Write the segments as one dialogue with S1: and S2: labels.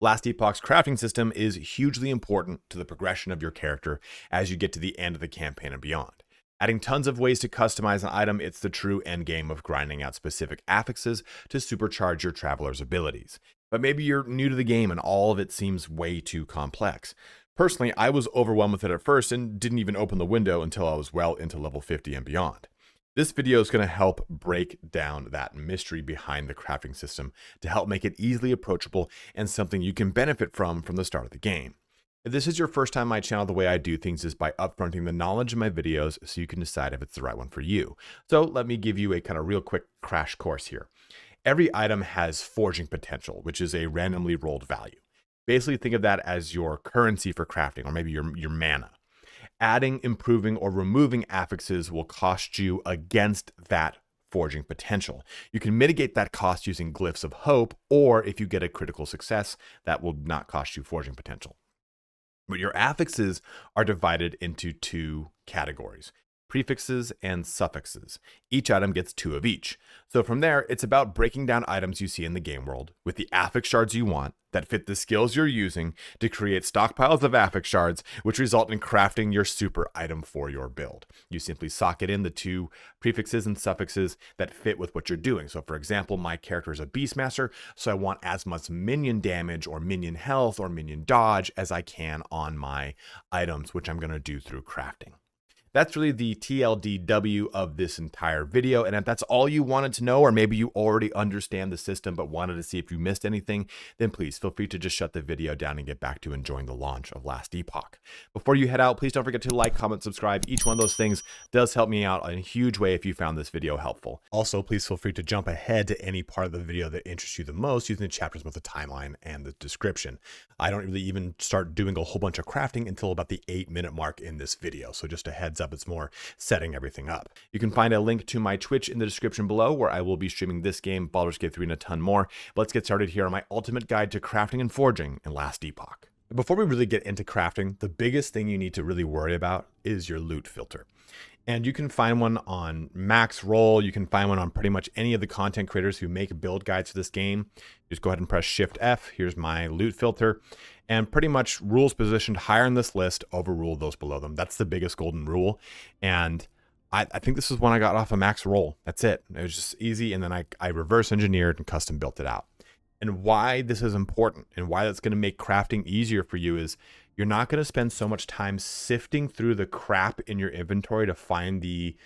S1: Last Epoch's crafting system is hugely important to the progression of your character as you get to the end of the campaign and beyond. Adding tons of ways to customize an item, it's the true end game of grinding out specific affixes to supercharge your traveler's abilities. But maybe you're new to the game and all of it seems way too complex. Personally, I was overwhelmed with it at first and didn't even open the window until I was well into level 50 and beyond. This video is going to help break down that mystery behind the crafting system to help make it easily approachable and something you can benefit from the start of the game. If this is your first time on my channel, the way I do things is by upfronting the knowledge in my videos so you can decide if it's the right one for you. So let me give you a kind of real quick crash course here. Every item has forging potential, which is a randomly rolled value. Basically think of that as your currency for crafting, or maybe your mana. Adding, improving, or removing affixes will cost you against that forging potential. You can mitigate that cost using Glyphs of Hope, or if you get a critical success, that will not cost you forging potential. But your affixes are divided into two categories: prefixes and suffixes. Each item gets 2 of each. So from there, it's about breaking down items you see in the game world with the affix shards you want that fit the skills you're using to create stockpiles of affix shards, which result in crafting your super item for your build. You simply socket in the 2 prefixes and suffixes that fit with what you're doing. So for example, my character is a Beastmaster, so I want as much minion damage or minion health or minion dodge as I can on my items, which I'm going to do through crafting. That's really the TLDW of this entire video. And if that's all you wanted to know, or maybe you already understand the system but wanted to see if you missed anything, then please feel free to just shut the video down and get back to enjoying the launch of Last Epoch. Before you head out, please don't forget to like, comment, subscribe. Each one of those things does help me out in a huge way if you found this video helpful. Also, please feel free to jump ahead to any part of the video that interests you the most using the chapters with the timeline and the description. I don't really even start doing a whole bunch of crafting until about the 8-minute mark in this video. So just a heads up, it's more setting everything up. You can find a link to my Twitch in the description below, where I will be streaming this game, Baldur's Gate 3, and a ton more. Let's get started here on my ultimate guide to crafting and forging in Last Epoch. Before we really get into crafting, the biggest thing you need to really worry about is your loot filter. And you can find one on Max Roll. You can find one on pretty much any of the content creators who make build guides for this game. Just go ahead and press Shift F. Here's my loot filter. And pretty much rules positioned higher in this list overrule those below them. That's the biggest golden rule. And I think this is one I got off of Max Roll. That's it. It was just easy. And then I reverse engineered and custom built it out. And why this is important and why that's going to make crafting easier for you is you're not going to spend so much time sifting through the crap in your inventory to find the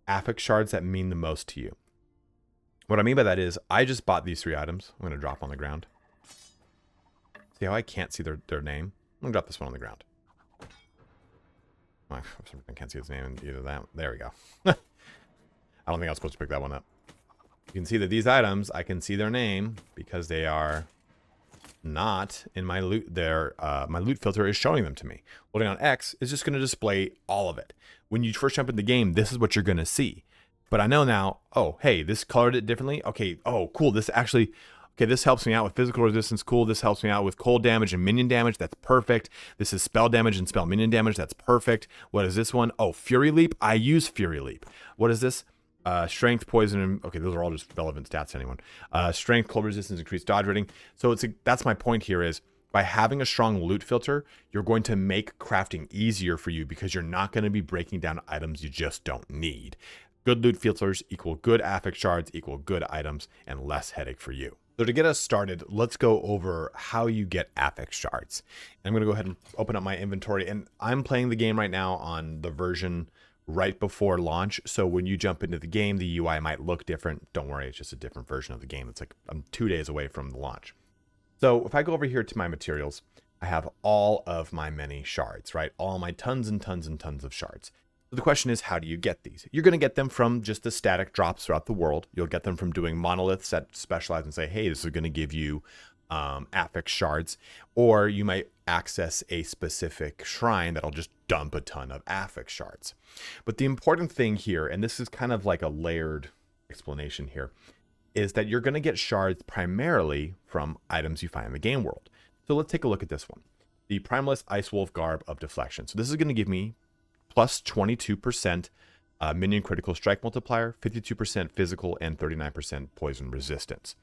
S1: affix shards that mean the most to you. What I mean by that is I just bought these 3 items. I'm going to drop on the ground. See how I can't see their name? I'm going to drop this one on the ground. I can't see his name in either that. There we go. I don't think I was supposed to pick that one up. You can see that these items, I can see their name because they are not in my loot. My loot filter is showing them to me. Holding on X is just going to display all of it. When you first jump in the game, this is what you're going to see. But I know now, oh, hey, this colored it differently. Okay, oh, cool. This actually, okay, this helps me out with physical resistance. Cool. This helps me out with cold damage and minion damage. That's perfect. This is spell damage and spell minion damage. That's perfect. What is this one? Oh, Fury Leap. I use Fury Leap. What is this? Strength, poison, and okay, those are all just relevant stats to anyone. Strength, cold resistance, increased dodge rating. So that's my point here is by having a strong loot filter, you're going to make crafting easier for you because you're not going to be breaking down items you just don't need. Good loot filters equal good affix shards equal good items and less headache for you. So to get us started, let's go over how you get affix shards. And I'm going to go ahead and open up my inventory, and I'm playing the game right now on the version right before launch. So when you jump into the game, the UI might look different. Don't worry, it's just a different version of the game. It's like I'm 2 days away from the launch. So if I go over here to my materials, I have all of my many shards, right? All my tons and tons and tons of shards. So the question is, how do you get these? You're going to get them from just the static drops throughout the world. You'll get them from doing monoliths that specialize and say, hey, this is going to give you affix shards, or you might access a specific shrine that'll just dump a ton of affix shards. But the important thing here, and this is kind of like a layered explanation here, is that you're going to get shards primarily from items you find in the game world. So let's take a look at this one. The Primalist Ice Wolf Garb of Deflection. So this is going to give me plus 22% minion critical strike multiplier, 52% physical, and 39% poison resistance.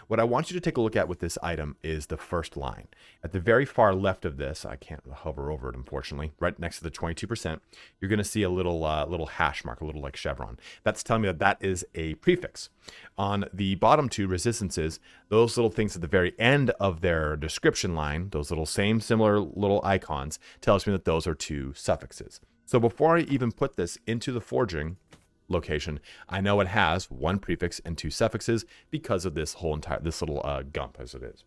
S1: What I want you to take a look at with this item is the first line. At the very far left of this, I can't hover over it unfortunately, right next to the 22%, you're going to see a little hash mark, a little like chevron. That's telling me that that is a prefix. On the bottom two resistances, those little things at the very end of their description line, those little similar little icons, tells me that those are two suffixes. So before I even put this into the forging location, I know it has one prefix and two suffixes because of this little gump as it is.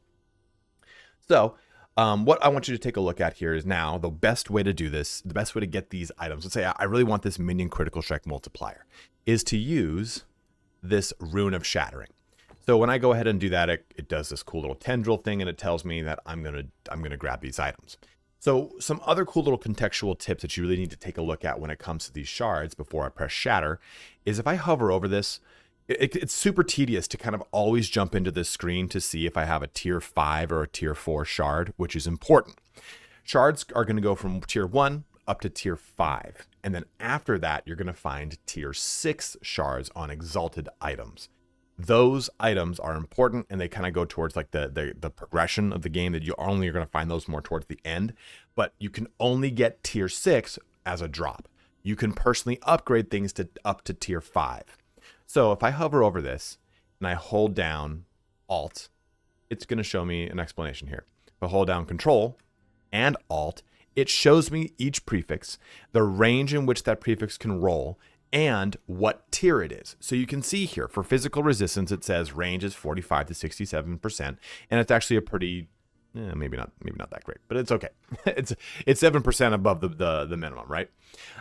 S1: So what I want you to take a look at here is now the best way to do this, the best way to get these items. Let's say I really want this minion critical strike multiplier, is to use this Rune of Shattering. So when I go ahead and do that, it does this cool little tendril thing, and it tells me that I'm gonna grab these items. So some other cool little contextual tips that you really need to take a look at when it comes to these shards before I press shatter is if I hover over this, it's super tedious to kind of always jump into this screen to see if I have a tier 5 or a tier 4 shard, which is important. Shards are going to go from tier 1 up to tier 5. And then after that, you're going to find tier 6 shards on exalted items. Those items are important, and they kind of go towards like the progression of the game, that you're going to find those more towards the end, but you can only get tier 6 as a drop. You can personally upgrade things to up to tier 5. So if I hover over this and I hold down Alt, it's going to show me an explanation here. If I hold down Control and Alt, it shows me each prefix, the range in which that prefix can roll, and what tier it is. So you can see here for physical resistance, it says range is 45 to 67%, and it's actually a pretty, maybe not that great, but it's okay. it's 7% above the minimum, right?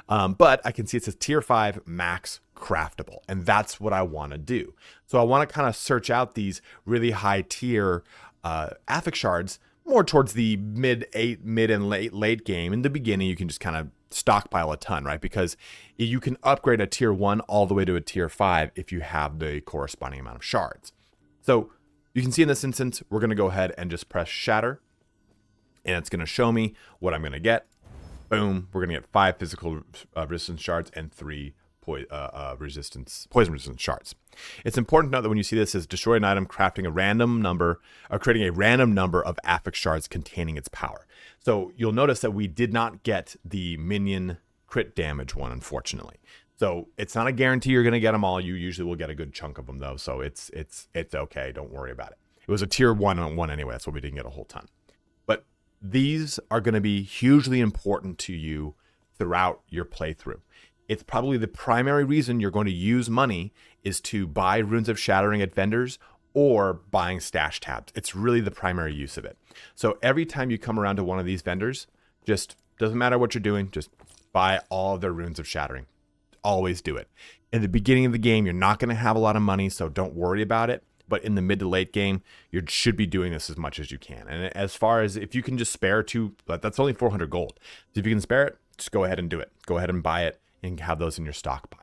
S1: But I can see it says tier 5 max craftable, and that's what I want to do. So I want to kind of search out these really high tier affix shards more towards the mid and late game. In the beginning, you can just kind of stockpile a ton, right? Because you can upgrade a tier 1 all the way to a tier 5 if you have the corresponding amount of shards. So you can see in this instance, we're going to go ahead and just press shatter, and it's going to show me what I'm going to get. Boom, we're going to get 5 physical resistance shards and 3 poison resistance shards. It's important to note that when you see this as destroy an item, crafting a random number, or creating a random number of affix shards containing its power. So you'll notice that we did not get the minion crit damage one, unfortunately. So it's not a guarantee you're going to get them all. You usually will get a good chunk of them though, so it's okay. Don't worry about it. It was a tier 1 on 1 anyway. That's why we didn't get a whole ton. But these are going to be hugely important to you throughout your playthrough. It's probably the primary reason you're going to use money is to buy Runes of Shattering at vendors or buying stash tabs. It's really the primary use of it. So every time you come around to one of these vendors, just doesn't matter what you're doing, just buy all of their Runes of Shattering. Always do it. In the beginning of the game, you're not going to have a lot of money, so don't worry about it. But in the mid to late game, you should be doing this as much as you can. And as far as if you can just spare that's only 400 gold. So if you can spare it, just go ahead and do it. Go ahead and buy it and have those in your stockpile.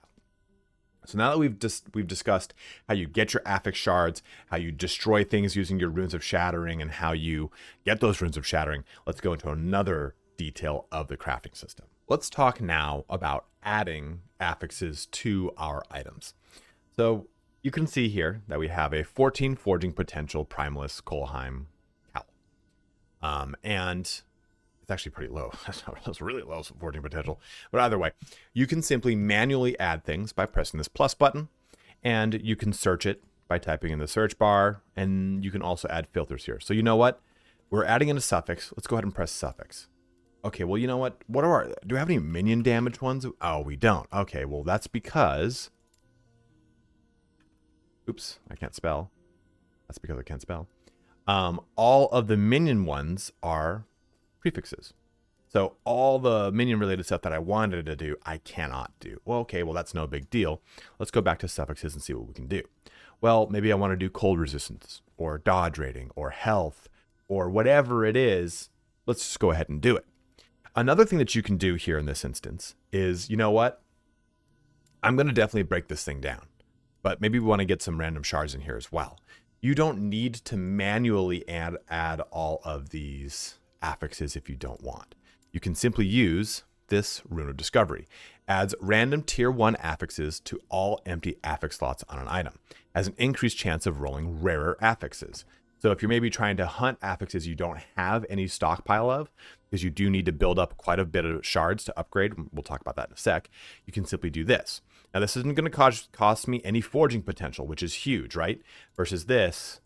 S1: So now that we've discussed how you get your affix shards, how you destroy things using your Runes of Shattering, and how you get those Runes of Shattering, let's go into another detail of the crafting system. Let's talk now about adding affixes to our items. So you can see here that we have a 14 forging potential Primalist Kolheim cowl. And it's actually pretty low. That's really low forging potential. But either way, you can simply manually add things by pressing this plus button, and you can search it by typing in the search bar, and you can also add filters here. So you know what? We're adding in a suffix. Let's go ahead and press suffix. Okay, well, you know what? Do we have any minion damage ones? Oh, we don't. Okay, well, that's because... Oops, I can't spell. That's because I can't spell. All of the minion ones are prefixes. So all the minion related stuff that I wanted to do, I cannot do. Well, okay, well, that's no big deal. Let's go back to suffixes and see what we can do. Well, maybe I want to do cold resistance or dodge rating or health or whatever it is. Let's just go ahead and do it. Another thing that you can do here in this instance is, you know what? I'm going to definitely break this thing down, but maybe we want to get some random shards in here as well. You don't need to manually add all of these affixes if you don't want. You can simply use this Rune of Discovery. Adds random tier 1 affixes to all empty affix slots on an item. Has an increased chance of rolling rarer affixes. So if you're maybe trying to hunt affixes you don't have any stockpile of, because you do need to build up quite a bit of shards to upgrade, we'll talk about that in a sec, you can simply do this. Now this isn't going to cost me any forging potential, which is huge, right? Versus this,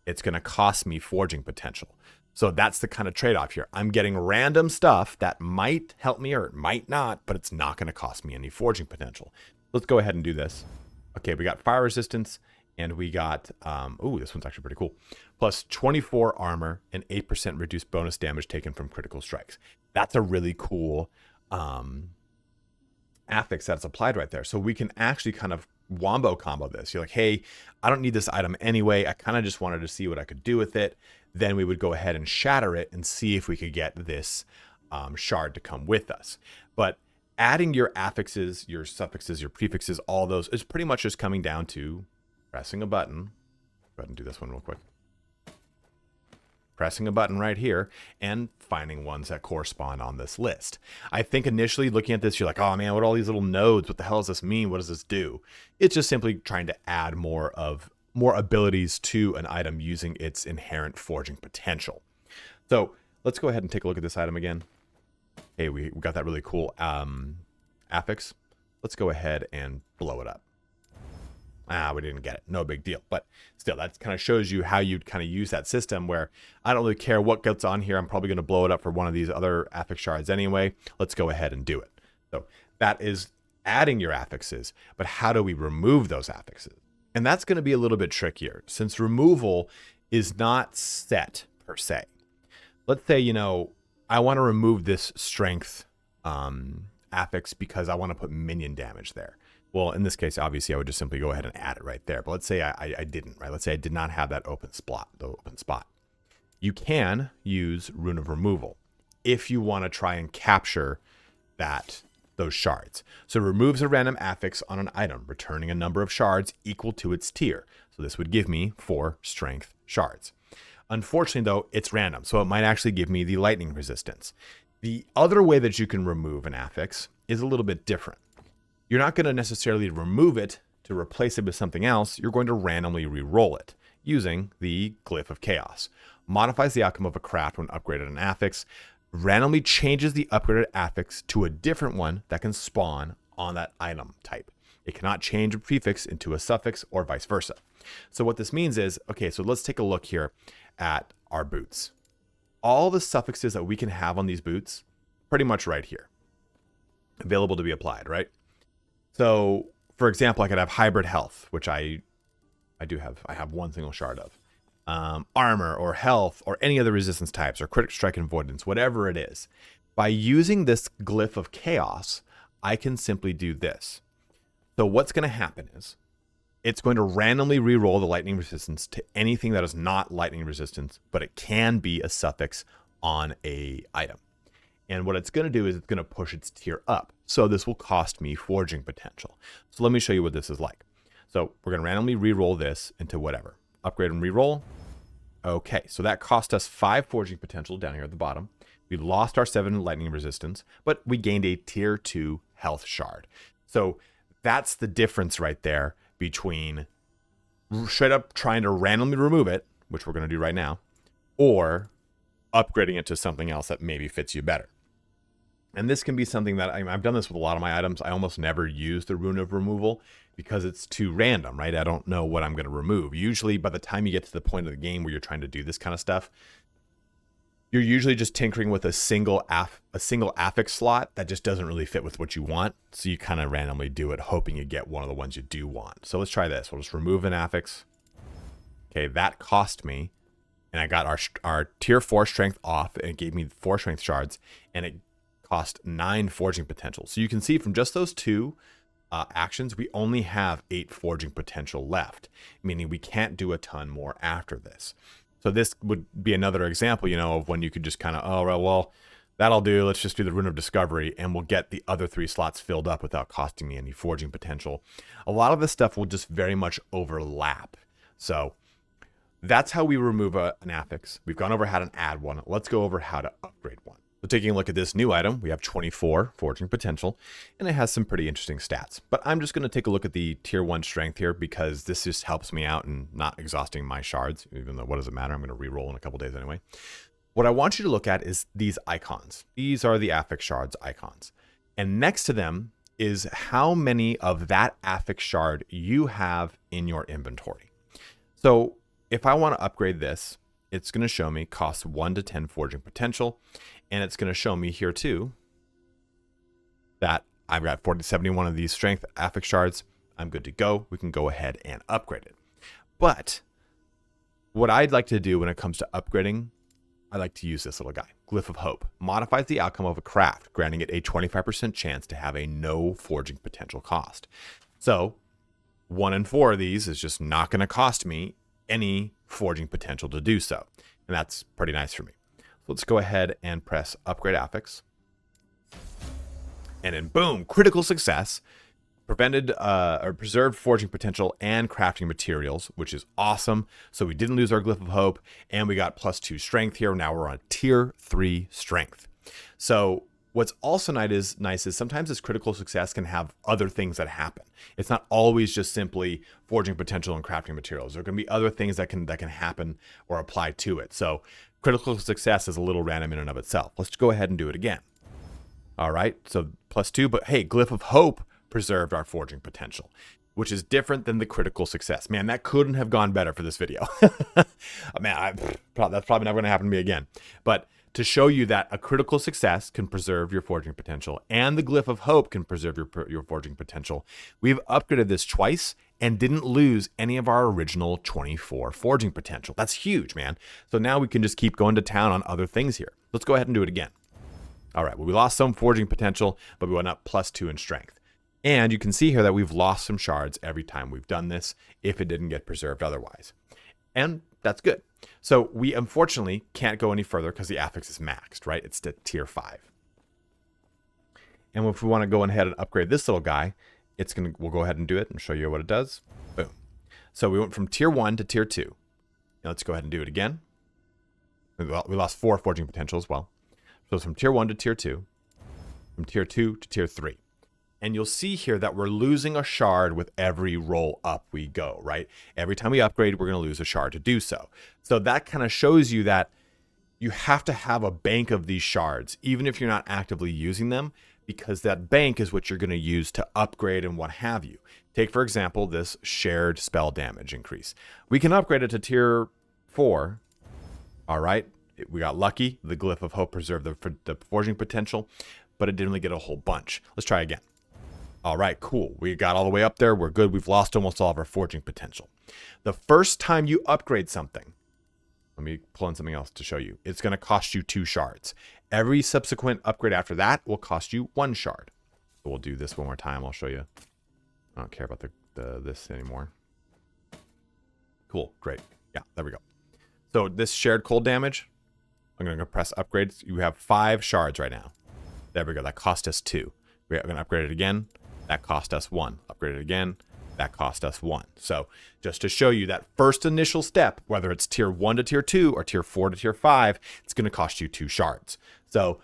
S1: it's going to cost me forging potential. So that's the kind of trade-off here. I'm getting random stuff that might help me or it might not, but it's not going to cost me any forging potential. Let's go ahead and do this. Okay, we got fire resistance. And we got, ooh, this one's actually pretty cool. Plus 24 armor and 8% reduced bonus damage taken from critical strikes. That's a really cool affix that's applied right there. So we can actually kind of wombo combo this. You're like, hey, I don't need this item anyway. I kind of just wanted to see what I could do with it. Then we would go ahead and shatter it and see if we could get this shard to come with us. But adding your affixes, your suffixes, your prefixes, all those is pretty much just coming down to pressing a button. Go ahead and do this one real quick. Pressing a button right here and finding ones that correspond on this list. I think initially looking at this, you're like, oh man, what are all these little nodes? What the hell does this mean? What does this do? It's just simply trying to add more abilities to an item using its inherent forging potential. So let's go ahead and take a look at this item again. Hey, we got that really cool affix. Let's go ahead and blow it up. We didn't get it. No big deal. But still, that kind of shows you how you'd kind of use that system where I don't really care what gets on here. I'm probably going to blow it up for one of these other affix shards anyway. Let's go ahead and do it. So that is adding your affixes. But how do we remove those affixes? And that's going to be a little bit trickier since removal is not set per se. Let's say, you know, I want to remove this strength affix because I want to put minion damage there. Well, in this case, obviously, I would just simply go ahead and add it right there. But let's say I didn't, right? Let's say I did not have that open spot, You can use Rune of Removal if you want to try and capture those shards. So it removes a random affix on an item, returning a number of shards equal to its tier. So this would give me 4 strength shards. Unfortunately, though, it's random, so it might actually give me the lightning resistance. The other way that you can remove an affix is a little bit different. You're not going to necessarily remove it to replace it with something else. You're going to randomly re-roll it using the Glyph of Chaos. Modifies the outcome of a craft when upgraded an affix. Randomly changes the upgraded affix to a different one that can spawn on that item type. It cannot change a prefix into a suffix or vice versa. So what this means is, okay, so let's take a look here at our boots. All the suffixes that we can have on these boots, pretty much right here. Available to be applied, right? So, for example, I could have hybrid health, which I have one single shard of. Armor or health or any other resistance types or critic strike and avoidance, whatever it is. By using this Glyph of Chaos, I can simply do this. So what's going to happen is it's going to randomly re-roll the lightning resistance to anything that is not lightning resistance, but it can be a suffix on a item. And what it's going to do is it's going to push its tier up. So this will cost me forging potential. So let me show you what this is like. So we're going to randomly re-roll this into whatever. Upgrade and re-roll. Okay, so that cost us 5 forging potential down here at the bottom. We lost our 7 lightning resistance, but we gained a tier 2 health shard. So that's the difference right there between straight up trying to randomly remove it, which we're going to do right now, or upgrading it to something else that maybe fits you better. And this can be something that I've done this with a lot of my items. I almost never use the Rune of Removal because it's too random, right? I don't know what I'm going to remove. Usually by the time you get to the point of the game where you're trying to do this kind of stuff, you're usually just tinkering with a single affix slot that just doesn't really fit with what you want. So you kind of randomly do it, hoping you get one of the ones you do want. So let's try this. We'll just remove an affix. Okay, that cost me, and I got our tier 4 strength off, and it gave me 4 strength shards, and it cost 9 forging potential. So you can see from just those 2 actions, we only have 8 forging potential left, meaning we can't do a ton more after this. So this would be another example, you know, of when you could just kind of, oh, well, that'll do. Let's just do the Rune of Discovery, and we'll get the other 3 slots filled up without costing me any forging potential. A lot of this stuff will just very much overlap. So that's how we remove an affix. We've gone over how to add one. Let's go over how to upgrade one. So taking a look at this new item, we have 24 forging potential, and it has some pretty interesting stats. But I'm just going to take a look at the tier 1 strength here because this just helps me out in not exhausting my shards, even though what does it matter? I'm going to re-roll in a couple days anyway. What I want you to look at is these icons. These are the affix shards icons. And next to them is how many of that affix shard you have in your inventory. So if I want to upgrade this, it's going to show me costs 1 to 10 forging potential. And it's going to show me here too that I've got 71 of these strength affix shards. I'm good to go. We can go ahead and upgrade it. But what I'd like to do when it comes to upgrading, I like to use this little guy. Glyph of Hope modifies the outcome of a craft, granting it a 25% chance to have a no forging potential cost. So 1 in 4 of these is just not going to cost me any forging potential to do so. And that's pretty nice for me. Let's go ahead and press upgrade affix. And then boom, critical success. Prevented or preserved forging potential and crafting materials, which is awesome. So we didn't lose our Glyph of Hope, and we got +2 strength here. Now we're on tier 3 strength. So what's also nice is sometimes this critical success can have other things that happen. It's not always just simply forging potential and crafting materials. There are going to be other things that can happen or apply to it. So critical success is a little random in and of itself. Let's go ahead and do it again. All right, so +2, but hey, Glyph of Hope preserved our forging potential, which is different than the critical success. Man, that couldn't have gone better for this video. Man, that's probably not going to happen to me again. But to show you that a critical success can preserve your forging potential and the Glyph of Hope can preserve your forging potential, we've upgraded this twice and didn't lose any of our original 24 forging potential. That's huge, man. So now we can just keep going to town on other things here. Let's go ahead and do it again. All right, well, we lost some forging potential, but we went up +2 in strength. And you can see here that we've lost some shards every time we've done this if it didn't get preserved otherwise. And that's good. So we unfortunately can't go any further because the affix is maxed, right? It's to tier 5. And if we want to go ahead and upgrade this little guy, we'll go ahead and do it and show you what it does. Boom. So we went from tier 1 to tier 2. Now let's go ahead and do it again. We lost 4 forging potential as well. So it's from tier 1 to tier 2, from tier 2 to tier 3. And you'll see here that we're losing a shard with every roll up we go, right? Every time we upgrade, we're going to lose a shard to do so. So that kind of shows you that you have to have a bank of these shards, even if you're not actively using them, because that bank is what you're going to use to upgrade and what have you. Take, for example, this shared spell damage increase. We can upgrade it to tier 4. All right. We got lucky. The Glyph of Hope preserved the forging potential, but it didn't really get a whole bunch. Let's try again. All right, cool. We got all the way up there. We're good. We've lost almost all of our forging potential. The first time you upgrade something, let me pull in something else to show you. It's going to cost you 2 shards. Every subsequent upgrade after that will cost you 1 shard. So we'll do this one more time. I'll show you. I don't care about this anymore. Cool, great. Yeah, there we go. So this shared cold damage, I'm going to press upgrades. You have 5 shards right now. There we go. That cost us 2. We're going to upgrade it again. That cost us 1. Upgrade it again. That cost us 1. So just to show you that first initial step, whether it's tier 1 to tier 2 or tier 4 to tier 5, it's going to cost you 2 shards. So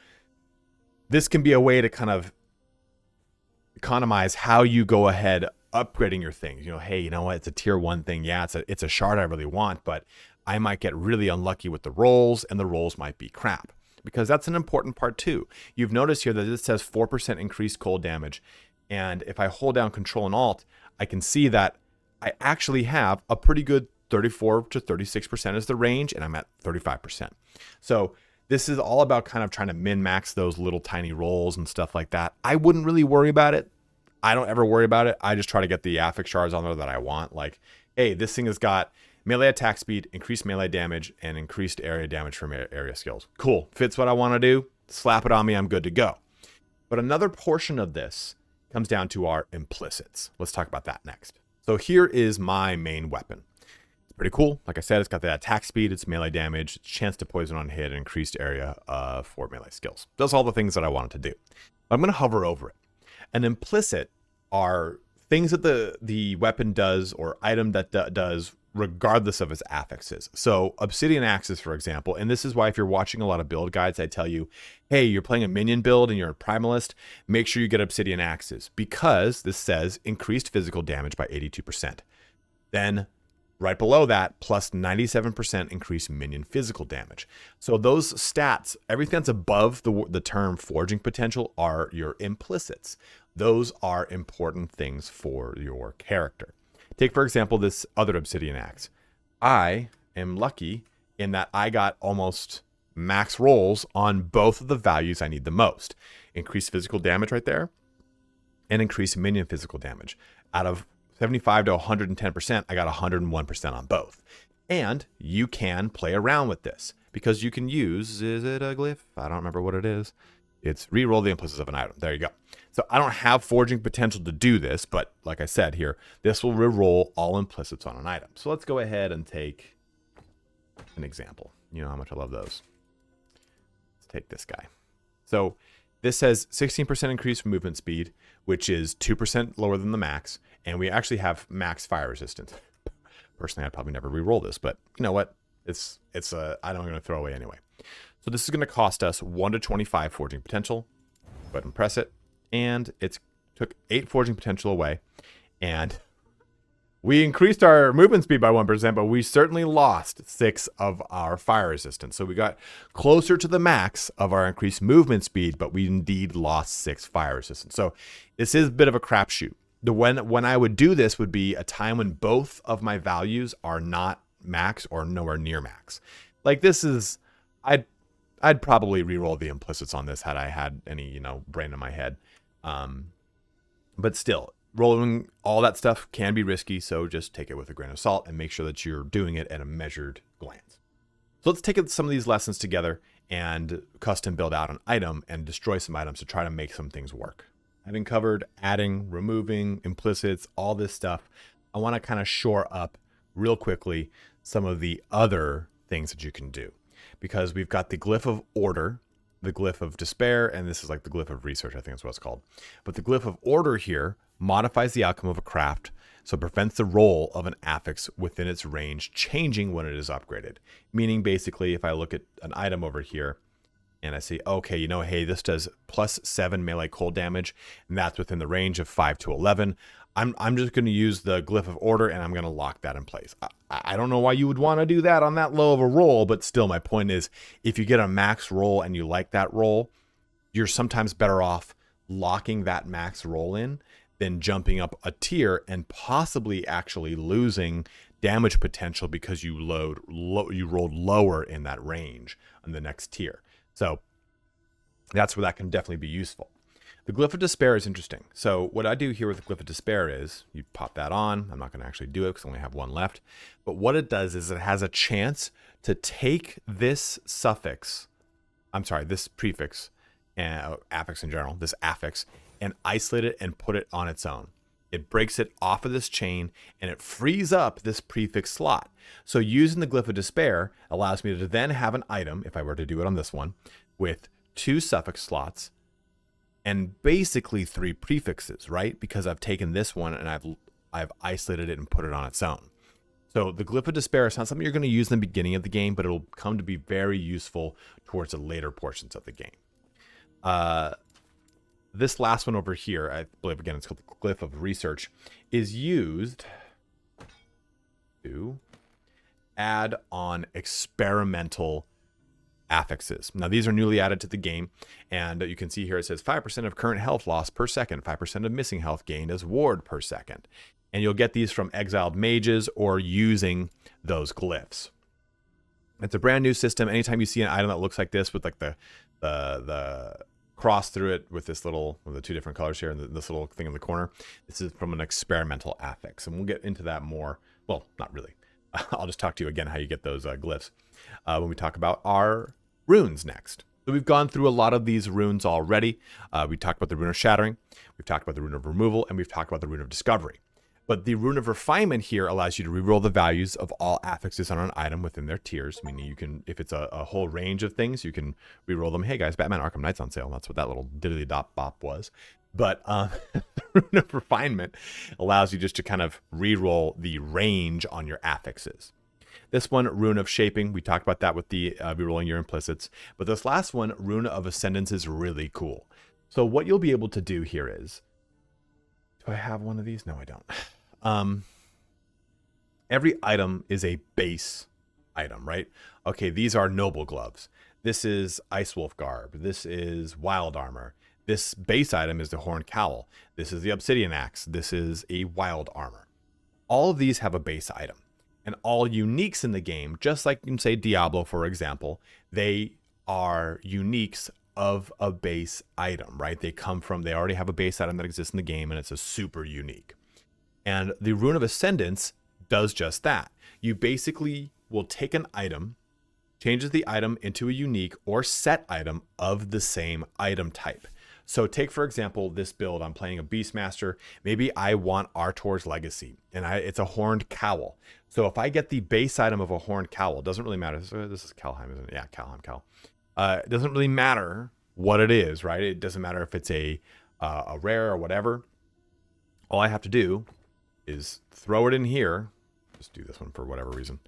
S1: this can be a way to kind of economize how you go ahead upgrading your things. You know, hey, you know what? It's a tier 1 thing. Yeah, it's a shard I really want, but I might get really unlucky with the rolls, and the rolls might be crap. Because that's an important part too. You've noticed here that it says 4% increased cold damage. And if I hold down Control and Alt, I can see that I actually have a pretty good 34 to 36% is the range, and I'm at 35%. So this is all about kind of trying to min-max those little tiny rolls and stuff like that. I wouldn't really worry about it. I don't ever worry about it. I just try to get the affix shards on there that I want. Like, hey, this thing has got melee attack speed, increased melee damage, and increased area damage from area skills. Cool. Fits what I want to do. Slap it on me. I'm good to go. But another portion of this comes down to our implicits. Let's talk about that next. So here is my main weapon. It's pretty cool. Like I said, it's got the attack speed, it's melee damage, it's chance to poison on hit, and increased area for melee skills. Does all the things that I wanted to do. But I'm going to hover over it. An implicit are things that the weapon does or item that does regardless of its affixes. So obsidian axes, for example, and this is why if you're watching a lot of build guides, I tell you, hey, you're playing a minion build and you're a primalist, make sure you get obsidian axes, because this says increased physical damage by 82%. Then right below that, plus 97% increased minion physical damage. So those stats, everything that's above the term forging potential, are your implicits. Those are important things for your character. Take, for example, this other obsidian axe. I am lucky in that I got almost max rolls on both of the values I need the most. Increased physical damage right there, and increased minion physical damage. Out of 75 to 110%, I got 101% on both. And you can play around with this, because you can use, is it a glyph? I don't remember what it is. It's reroll the implicits of an item. There you go. So I don't have forging potential to do this, but like I said here, this will reroll all implicits on an item. So let's go ahead and take an example. You know how much I love those. Let's take this guy. So this has 16% increased movement speed, which is 2% lower than the max, and we actually have max fire resistance. Personally, I'd probably never reroll this, but you know what? It's a item I'm going to throw away anyway. So this is going to cost us 1 to 25 forging potential. Go ahead and press it. And it took 8 forging potential away. And we increased our movement speed by 1%, but we certainly lost 6 of our fire resistance. So we got closer to the max of our increased movement speed, but we indeed lost 6 fire resistance. So this is a bit of a crapshoot. When I would do this would be a time when both of my values are not max or nowhere near max. Like this is, I'd probably reroll the implicits on this had I had any, brain in my head. But still, rolling all that stuff can be risky, so just take it with a grain of salt and make sure that you're doing it at a measured glance. So let's take some of these lessons together and custom build out an item and destroy some items to try to make some things work. Having covered adding, removing, implicits, all this stuff, I want to kind of shore up real quickly some of the other things that you can do. Because we've got the glyph of order, the glyph of despair, and this is like the glyph of research, I think that's what it's called. But the glyph of order here modifies the outcome of a craft, so it prevents the roll of an affix within its range changing when it is upgraded. Meaning basically, if I look at an item over here and I say, okay, hey, this does plus 7 melee cold damage, and that's within the range of 5 to 11. I'm just going to use the glyph of order, and I'm going to lock that in place. I don't know why you would want to do that on that low of a roll, but still, my point is, if you get a max roll and you like that roll, you're sometimes better off locking that max roll in than jumping up a tier and possibly actually losing damage potential because you rolled lower in that range on the next tier. So that's where that can definitely be useful. The glyph of despair is interesting. So what I do here with the glyph of despair is you pop that on. I'm not going to actually do it because I only have one left. But what it does is it has a chance to take this suffix, this prefix, affix in general, this affix, and isolate it and put it on its own. It breaks it off of this chain and it frees up this prefix slot. So using the glyph of despair allows me to then have an item, if I were to do it on this one, with 2 suffix slots and basically 3 prefixes, right? Because I've taken this one and I've isolated it and put it on its own. So the glyph of despair is not something you're going to use in the beginning of the game, but it'll come to be very useful towards the later portions of the game. This last one over here, I believe, again, it's called the glyph of research, is used to add on experimental affixes. Now, these are newly added to the game, and you can see here it says 5% of current health loss per second, 5% of missing health gained as ward per second. And you'll get these from exiled mages or using those glyphs. It's a brand new system. Anytime you see an item that looks like this with like the cross through it with this little, with the 2 different colors here and this little thing in the corner, this is from an experimental affix. And we'll get into that more. Well, not really. I'll just talk to you again how you get those glyphs when we talk about our runes next. So we've gone through a lot of these runes already. We talked about the rune of shattering, we've talked about the rune of removal, and we've talked about the rune of discovery. But the rune of refinement here allows you to reroll the values of all affixes on an item within their tiers, meaning you can, if it's a whole range of things, you can reroll them. Hey guys, Batman Arkham Knight's on sale. That's what that little diddly dot bop was. But the Rune of Refinement allows you just to kind of re-roll the range on your affixes. This one, Rune of Shaping, we talked about that with the re-rolling your implicits. But this last one, Rune of Ascendance, is really cool. So what you'll be able to do here is, do I have one of these? No, I don't. Every item is a base item, right? Okay, these are Noble Gloves. This is Ice Wolf Garb. This is Wild Armor. This base item is the Horned Cowl. This is the Obsidian Axe. This is a Wild Armor. All of these have a base item. And all uniques in the game, just like you can say Diablo, for example, they are uniques of a base item, right? They already have a base item that exists in the game, and it's a super unique. And the Rune of Ascendance does just that. You basically will take an item, changes the item into a unique or set item of the same item type. So take, for example, this build. I'm playing a Beastmaster. Maybe I want Artor's Legacy, and it's a Horned Cowl. So if I get the base item of a Horned Cowl, it doesn't really matter. This is Kalheim, isn't it? Yeah, Kalheim Cowl. It doesn't really matter what it is, right? It doesn't matter if it's a rare or whatever. All I have to do is throw it in here. Just do this one for whatever reason.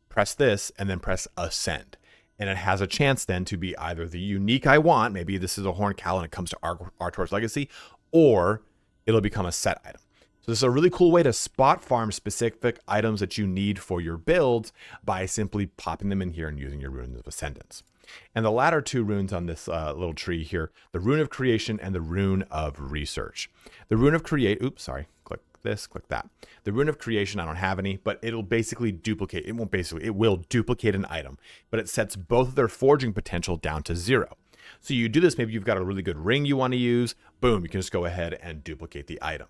S1: Press this, and then press Ascend. And it has a chance then to be either the unique I want, maybe this is a Horned Cowl and it comes to Artor's Legacy, or it'll become a set item. So this is a really cool way to spot farm specific items that you need for your builds by simply popping them in here and using your Runes of Ascendance. And the latter two runes on this little tree here, the Rune of Creation and the Rune of Research. The Rune of Create, oops, sorry, click this, click that. The Rune of Creation, I don't have any, but it'll basically duplicate, it will duplicate an item, but it sets both of their forging potential down to 0. So you do this, maybe you've got a really good ring you want to use, boom, you can just go ahead and duplicate the item.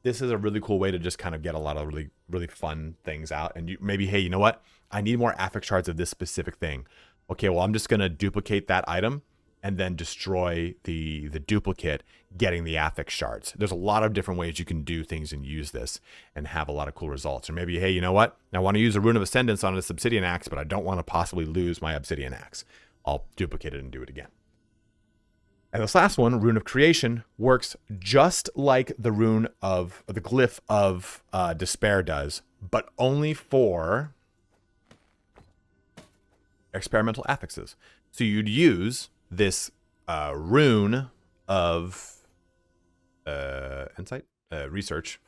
S1: This is a really cool way to just kind of get a lot of really, really fun things out. And maybe, hey, you know what? I need more affix shards of this specific thing. Okay, well, I'm just going to duplicate that item and then destroy the duplicate, getting the affix shards. There's a lot of different ways you can do things and use this and have a lot of cool results. Or maybe, hey, you know what? I want to use a Rune of Ascendance on this Obsidian Axe, but I don't want to possibly lose my Obsidian Axe. I'll duplicate it and do it again. And this last one, Rune of Creation, works just like the rune of the Glyph of Despair does, but only for experimental affixes. So you'd use this rune of research.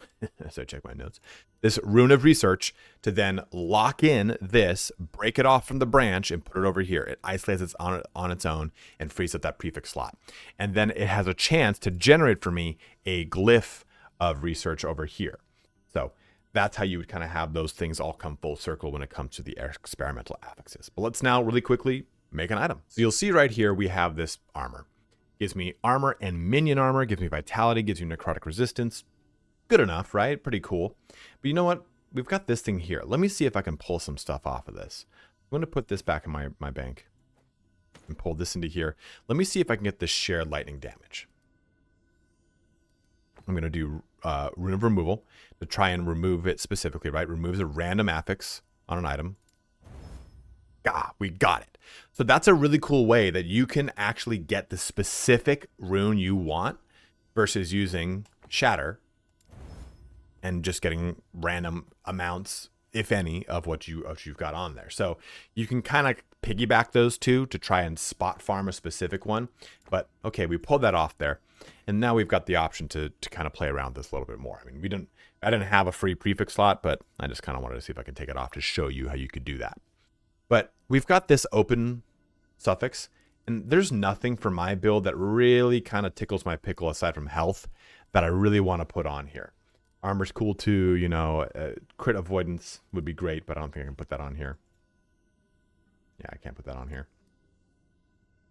S1: So I check my notes. This Rune of Research to then lock in this, break it off from the branch, and put it over here. It isolates it on its own and frees up that prefix slot. And then it has a chance to generate for me a Glyph of Research over here. So that's how you would kind of have those things all come full circle when it comes to the experimental affixes. But let's now really quickly make an item. So you'll see right here we have this armor. Gives me armor and minion armor, gives me vitality, gives you necrotic resistance. Good enough, right? Pretty cool. But you know what? We've got this thing here. Let me see if I can pull some stuff off of this. I'm going to put this back in my bank and pull this into here. Let me see if I can get this shared lightning damage. I'm going to do Rune of Removal to try and remove it specifically, right? Removes a random affix on an item. We got it. So that's a really cool way that you can actually get the specific rune you want versus using Shatter and just getting random amounts, if any, of what you've got on there. So you can kind of piggyback those two to try and spot farm a specific one. But okay, we pulled that off there. And now we've got the option to kind of play around this a little bit more. I mean, I didn't have a free prefix slot, but I just kind of wanted to see if I could take it off to show you how you could do that. But we've got this open suffix, and there's nothing for my build that really kind of tickles my pickle aside from health that I really want to put on here. Armor's cool too, you know, crit avoidance would be great, but I don't think I can put that on here. Yeah, I can't put that on here.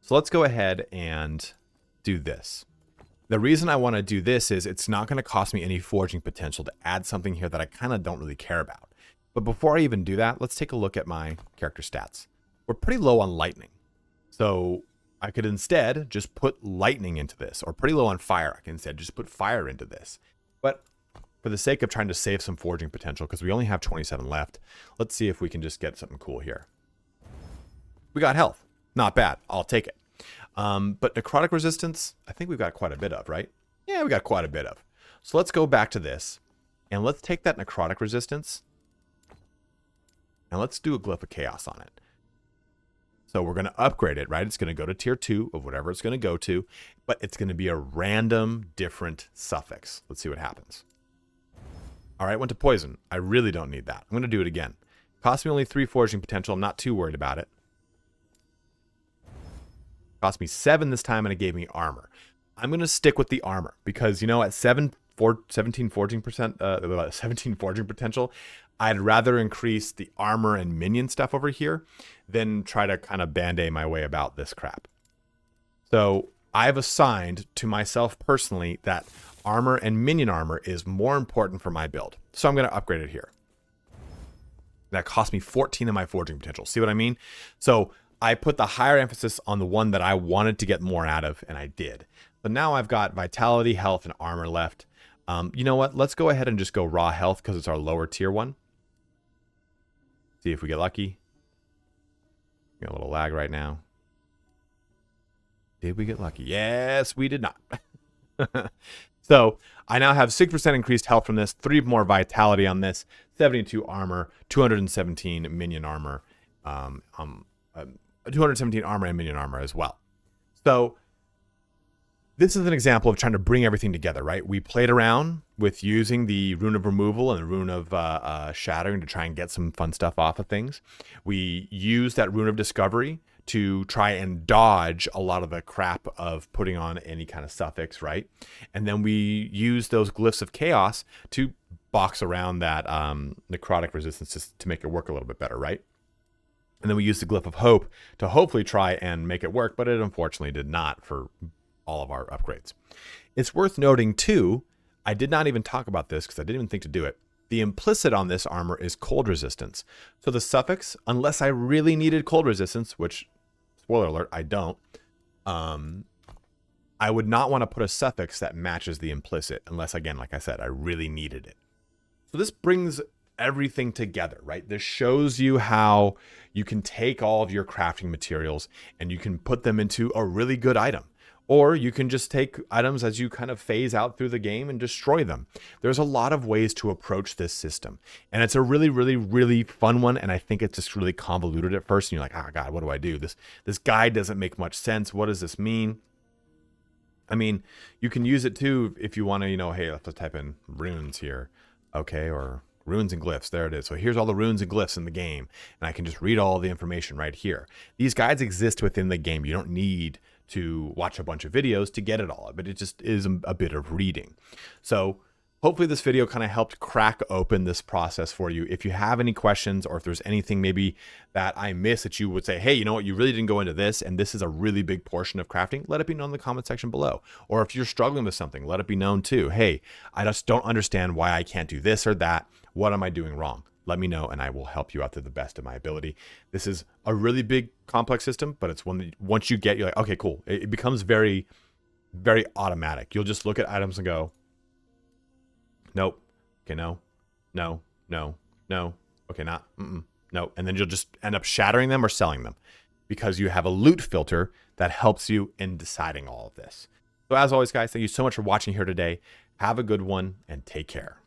S1: So let's go ahead and do this. The reason I want to do this is it's not going to cost me any forging potential to add something here that I kind of don't really care about. But before I even do that, let's take a look at my character stats. We're pretty low on lightning. So I could instead just put lightning into this, or pretty low on fire. I can instead just put fire into this. But for the sake of trying to save some forging potential, because we only have 27 left, let's see if we can just get something cool here. We got health. Not bad. I'll take it. But necrotic resistance, I think we've got quite a bit of, right? Yeah, we got quite a bit of. So let's go back to this, and let's take that necrotic resistance, and let's do a Glyph of Chaos on it. So we're going to upgrade it, right? It's going to go to tier 2 of whatever it's going to go to, but it's going to be a random different suffix. Let's see what happens. All right, went to poison. I really don't need that. I'm going to do it again. Cost me only 3 forging potential. I'm not too worried about it. Cost me 7 this time, and it gave me armor. I'm going to stick with the armor because, you know, at 17 forging potential, I'd rather increase the armor and minion stuff over here than try to kind of band-aid my way about this crap. So I've assigned to myself personally that armor and minion armor is more important for my build. So I'm going to upgrade it here. That cost me 14 of my forging potential. See what I mean? So I put the higher emphasis on the one that I wanted to get more out of, and I did. But now I've got vitality, health, and armor left. You know what? Let's go ahead and just go raw health because it's our lower tier one. See if we get lucky. Got a little lag right now. Did we get lucky? Yes, we did not. So I now have 6% increased health from this, 3 more vitality on this, 72 armor, 217 minion armor, 217 armor and minion armor as well. So this is an example of trying to bring everything together, right? We played around with using the rune of removal and the rune of shattering to try and get some fun stuff off of things. We used that rune of discovery to try and dodge a lot of the crap of putting on any kind of suffix, right? And then we used those glyphs of chaos to box around that necrotic resistance to make it work a little bit better, right? And then we used the glyph of hope to hopefully try and make it work, but it unfortunately did not for all of our upgrades. It's worth noting too, I did not even talk about this because I didn't even think to do it. The implicit on this armor is cold resistance. So the suffix, unless I really needed cold resistance, which, spoiler alert, I don't, I would not want to put a suffix that matches the implicit unless, again, like I said, I really needed it. So this brings everything together, right? This shows you how you can take all of your crafting materials and you can put them into a really good item. Or you can just take items as you kind of phase out through the game and destroy them. There's a lot of ways to approach this system. And it's a really, really, really fun one. And I think it's just really convoluted at first. And you're like, oh God, what do I do? This guide doesn't make much sense. What does this mean? I mean, you can use it too if you want to, you know, hey, let's type in runes here. Okay, or runes and glyphs. There it is. So here's all the runes and glyphs in the game. And I can just read all the information right here. These guides exist within the game. You don't need to watch a bunch of videos to get it all, but it just is a bit of reading. So hopefully this video kind of helped crack open this process for you. If you have any questions or if there's anything maybe that I missed that you would say, hey, you know what, you really didn't go into this and this is a really big portion of crafting, let it be known in the comment section below. Or if you're struggling with something, let it be known too. Hey, I just don't understand why I can't do this or that. What am I doing wrong? Let me know and I will help you out to the best of my ability. This is a really big complex system, but it's one that once you get, you're like, okay, cool. It becomes very, very automatic. You'll just look at items and go, nope. Okay, no, no, no, no. Okay, not, no. And then you'll just end up shattering them or selling them because you have a loot filter that helps you in deciding all of this. So as always, guys, thank you so much for watching here today. Have a good one and take care.